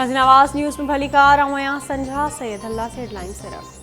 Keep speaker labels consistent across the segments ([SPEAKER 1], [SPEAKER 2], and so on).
[SPEAKER 1] नाज़रीन आवाज़ न्यूज़ में भली कार आऊं संझा सैयद अल्लाह से हेडलाइन सिर्फ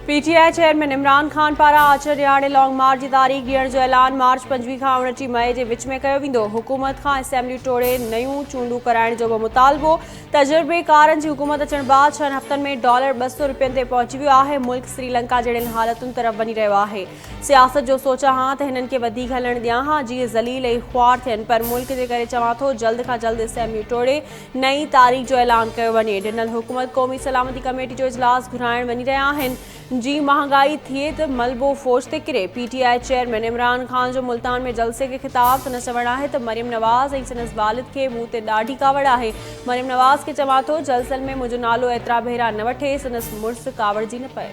[SPEAKER 1] पीटीआई चेयरमैन इमरान खान पारां आचर ॾियारे लॉन्ग मार्च की तारीख़ ॾियण जो ऐलान। मार्च 25 खां 29 मई के विच में कयो वेंदो। हुकूमत खां असेंबली टोड़े नयूं चूंडूं कराइण जो मुतालबो। तजुर्बेकारनि जी हुकूमत अचण बाद 6 हफ़्तनि में $200 ते पहुची वियो आहे। मुल्क श्रीलंका जहिड़ियुनि हालतुनि तरफ़ वञी रहियो आहे। सियासत जो सोचा हां त हिननि खे वधीक हलण ॾियां हां जीअं ज़लील ऐं ख़्वार थियनि, पर मुल्क जे करे चवां थो जल्द खां जल्द असेंबली टोड़े नई तारीख़ जो ऐलान कयो वञे। ॾिनल हुकूमत क़ौमी सलामती कमेटी जो इजलास घुराइण वञी रहिया आहिनि। जी महांगाई थिए त मलबो फौज ते किरे। पीटीआई चेयरमैन इमरान खान जो मुल्तान में जलसे के खिताब। संदसि चवणु आहे त मरियम नवाज़ ऐं संदसि वालिद खे मूं ते ॾाढी कावड़ आहे। मरियम नवाज़ खे चवां थो जलसनि में मुंहिंजो नालो एतिरा भेरा न वठे, संदसि मुड़ुसु कावड़जी न पए।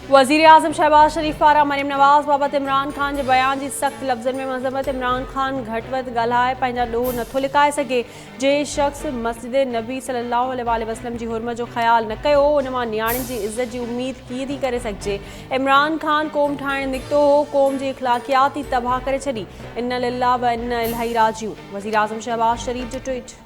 [SPEAKER 1] वज़ीर आज़म शहबाज शरीफ पारां मरियम नवाज़ बाबति इमरान खान के बयान की सख्त लफ़्ज़नि में मज़म्मत। इमरान खान घटि वधि ॻाल्हाए पंहिंजा ॾोह नथो लिकाए सघे। जे शख़्स मस्जिद नबी सल्लल्लाहु अलैहि वसल्लम की हुर्मत जो ख़्याल न कयो, उन मां नियाणियुनि की इज़्ज़त की उम्मीद कीअं थी करे सघिजे। इमरान खान क़ौम ठाहिण निकितो हो, क़ौम जी इख़्लाक़ियात ई तबाह करे छॾी। इन्ना लिल्लाह व इन्ना इलैहि राजिऊं। वज़ीर आज़म शहबाज शरीफ जो ट्वीट।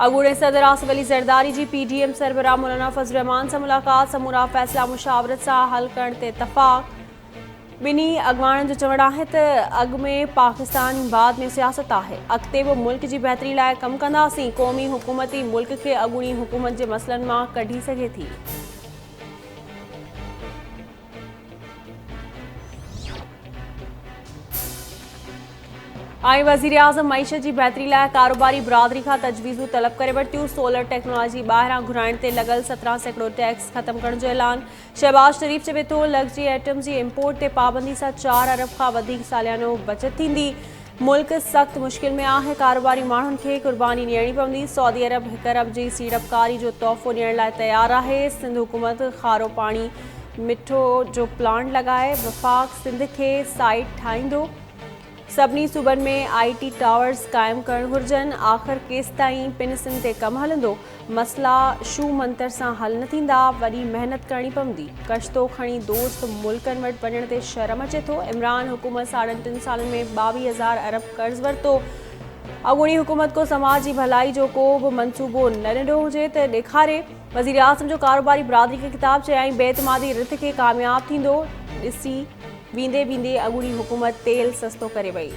[SPEAKER 1] अगूणे सदर आसिफ अली ज़रदारी जी पीडीएम सरबराह मौलाना फज़लुर रहमान से मुलाक़ात। समूरा फ़ैसिला मुशावरत से हल करण ते इतफ़ाक़। बिनी अॻवाननि जो चवणु आहे त अॻु में पाकिस्तान बाद में सियासत आहे। अॻिते बि मुल्क जी बहितरी लाइ कमु कंदासीं। क़ौमी हुकूमत ई मुल्क खे अॻूणी हुकूमत जे मसइलनि मां कढी सघे थी। वज़ीर आज़म मईशत की बेहतरी लाइ कारोबारी बिरादरी खां तजवीज़ूं तलब करे वरितियूं। सोलर टेक्नोलॉजी ॿाहिरां घुराइण ते लॻल 17 सैकड़ो टैक्स ख़त्म करण जो ऐलान। शहबाज शरीफ चवे थो लग्जरी आइटम्स की इम्पोर्ट ते पाबंदी सां 4 अरब खां वधीक सालियानो बचत थींदी। मुल्क सख़्त मुश्किल में आहे। कारोबारी माण्हुनि खे कुर्बानी ॾियणी पवंदी। सऊदी अरब 1 अरब जी सीड़पकारी जो तोहफ़ो ॾियण लाइ तयारु आहे। सिंध हुकूमत खारो पाणी मिठो जो प्लांट लॻाए वफ़ाक़ सिंध खे साइट ठाहींदो। सभिनी सूबनि में IT टावर्स क़ाइमु करणु घुरिजनि। आख़िर केसिताईं पिनसिन ते कमु हलंदो। मसला शू मंतर सां हल न थींदा, वॾी महिनत करणी पवंदी। कश्तो खणी दोस्त मुल्कनि वटि वञण ते शर्म अचे थो। इमरान हुकूमत 3.5 सालनि में 22,000 अरब कर्ज़ वरितो। अॻूणी हुकूमत को समाज जी भलाई जो को बि मनसूबो न ॾिनो हुजे त ॾेखारे। वज़ीर आज़म जो कारोबारी बिरादरी खे ख़िताब चयाईं बेतमादी रिथ खे कामयाबु थींदो ॾिसी वेंदे वेंदे अॻूणी हुकूमत तेल सस्तो करे वई।